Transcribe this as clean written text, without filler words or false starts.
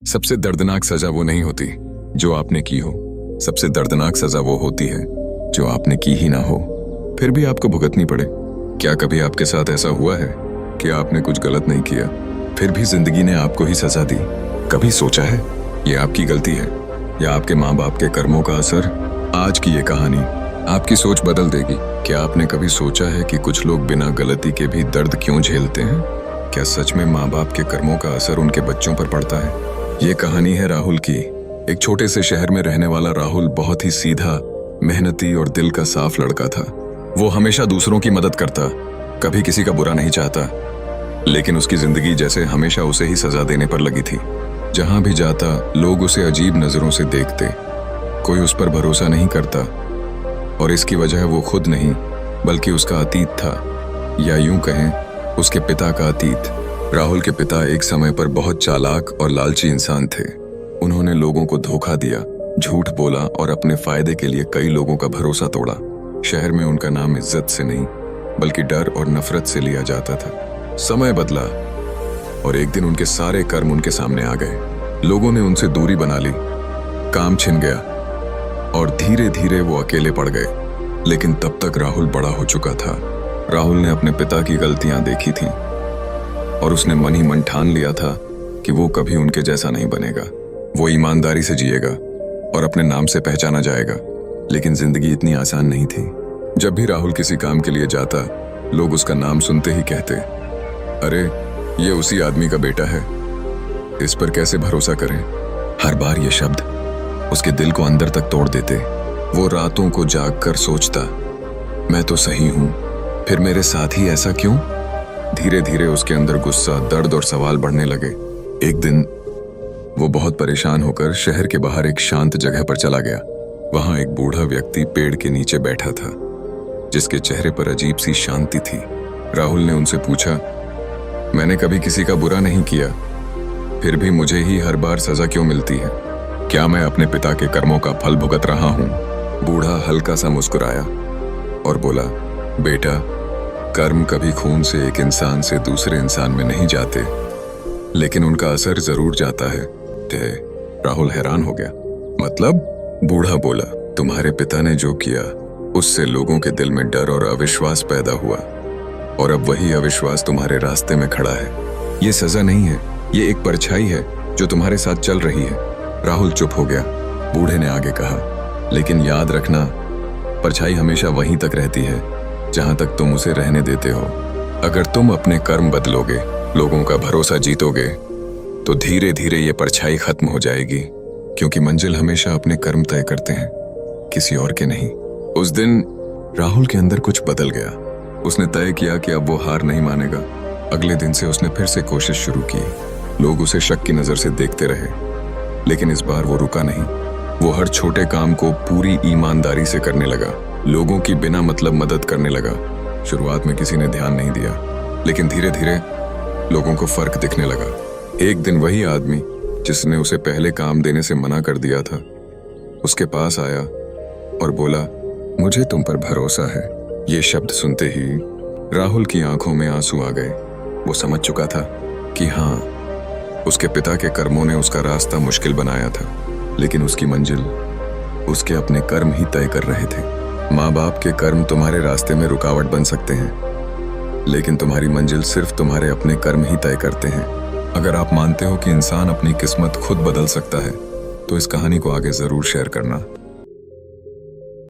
सबसे दर्दनाक सजा वो नहीं होती जो आपने की हो। सबसे दर्दनाक सजा वो होती है जो आपने की ही ना हो, फिर भी आपको भुगतनी पड़े। क्या कभी आपके साथ ऐसा हुआ है कि आपने कुछ गलत नहीं किया, फिर भी जिंदगी ने आपको ही सजा दी? कभी सोचा है ये आपकी गलती है या आपके माँ बाप के कर्मों का असर? आज की ये कहानी आपकी सोच बदल देगी। क्या आपने कभी सोचा है कि कुछ लोग बिना गलती के भी दर्द क्यों झेलते हैं? क्या सच में माँ बाप के कर्मों का असर उनके बच्चों पर पड़ता है? ये कहानी है राहुल की। एक छोटे से शहर में रहने वाला राहुल बहुत ही सीधा, मेहनती और दिल का साफ लड़का था। वो हमेशा दूसरों की मदद करता, कभी किसी का बुरा नहीं चाहता। लेकिन उसकी जिंदगी जैसे हमेशा उसे ही सजा देने पर लगी थी। जहां भी जाता लोग उसे अजीब नजरों से देखते, कोई उस पर भरोसा नहीं करता, और इसकी वजह वो खुद नहीं बल्कि उसका अतीत था, या यूं कहें उसके पिता का अतीत। राहुल के पिता एक समय पर बहुत चालाक और लालची इंसान थे। उन्होंने लोगों को धोखा दिया, झूठ बोला और अपने फायदे के लिए कई लोगों का भरोसा तोड़ा। शहर में उनका नाम इज्जत से नहीं बल्कि डर और नफरत से लिया जाता था। समय बदला और एक दिन उनके सारे कर्म उनके सामने आ गए। लोगों ने उनसे दूरी बना ली, काम छिन गया और धीरे धीरे वो अकेले पड़ गए। लेकिन तब तक राहुल बड़ा हो चुका था। राहुल ने अपने पिता की गलतियां देखी थीं और उसने मन ही मन ठान लिया था कि वो कभी उनके जैसा नहीं बनेगा। वो ईमानदारी से जिएगा और अपने नाम से पहचाना जाएगा। लेकिन जिंदगी इतनी आसान नहीं थी। जब भी राहुल किसी काम के लिए जाता, लोग उसका नाम सुनते ही कहते, अरे ये उसी आदमी का बेटा है, इस पर कैसे भरोसा करें। हर बार ये शब्द उसके दिल को अंदर तक तोड़ देते। वो रातों को जाग कर सोचता, मैं तो सही हूं, फिर मेरे साथ ही ऐसा क्यों? धीरे धीरे उसके अंदर गुस्सा, दर्द और सवाल बढ़ने लगे। एक दिन वो बहुत परेशान होकर शहर के बाहर एक शांत जगह पर चला गया। वहां एक बूढ़ा व्यक्ति पेड़ के नीचे बैठा था, जिसके चेहरे पर अजीब सी शांति थी। राहुल ने उनसे पूछा, मैंने कभी किसी का बुरा नहीं किया, फिर भी मुझे ही हर बार सजा क्यों मिलती है? क्या मैं अपने पिता के कर्मों का फल भुगत रहा हूं? बूढ़ा हल्का सा मुस्कुराया और बोला, बेटा, कर्म कभी खून से एक इंसान से दूसरे इंसान में नहीं जाते, लेकिन उनका असर जरूर जाता है। राहुल हैरान हो गया। मतलब? बूढ़ा बोला, तुम्हारे पिता ने जो किया उससे लोगों के दिल में डर और अविश्वास पैदा हुआ, और अब वही अविश्वास तुम्हारे रास्ते में खड़ा है। ये सजा नहीं है, ये एक परछाई है जो तुम्हारे साथ चल रही है। राहुल चुप हो गया। बूढ़े ने आगे कहा, लेकिन याद रखना, परछाई हमेशा वहीं तक रहती है जहां तक तुम उसे रहने देते हो। अगर तुम अपने कर्म बदलोगे, लोगों का भरोसा जीतोगे, तो धीरे धीरे ये परछाई खत्म हो जाएगी, क्योंकि मंजिल हमेशा अपने कर्म तय करते हैं, किसी और के नहीं। उस दिन राहुल के अंदर कुछ बदल गया। उसने तय किया कि अब वो हार नहीं मानेगा। अगले दिन से उसने फिर से कोशिश शुरू की। लोग उसे शक की नजर से देखते रहे, लेकिन इस बार वो रुका नहीं। वो हर छोटे काम को पूरी ईमानदारी से करने लगा, लोगों की बिना मतलब मदद करने लगा। शुरुआत में किसी ने ध्यान नहीं दिया, लेकिन धीरे धीरे लोगों को फर्क दिखने लगा। एक दिन वही आदमी जिसने उसे पहले काम देने से मना कर दिया था, उसके पास आया और बोला, मुझे तुम पर भरोसा है। ये शब्द सुनते ही राहुल की आंखों में आंसू आ गए। वो समझ चुका था कि हाँ, उसके पिता के कर्मों ने उसका रास्ता मुश्किल बनाया था, लेकिन उसकी मंजिल उसके अपने कर्म ही तय कर रहे थे। माँ बाप के कर्म तुम्हारे रास्ते में रुकावट बन सकते हैं, लेकिन तुम्हारी मंजिल सिर्फ तुम्हारे अपने कर्म ही तय करते हैं। अगर आप मानते हो कि इंसान अपनी किस्मत खुद बदल सकता है, तो इस कहानी को आगे जरूर शेयर करना।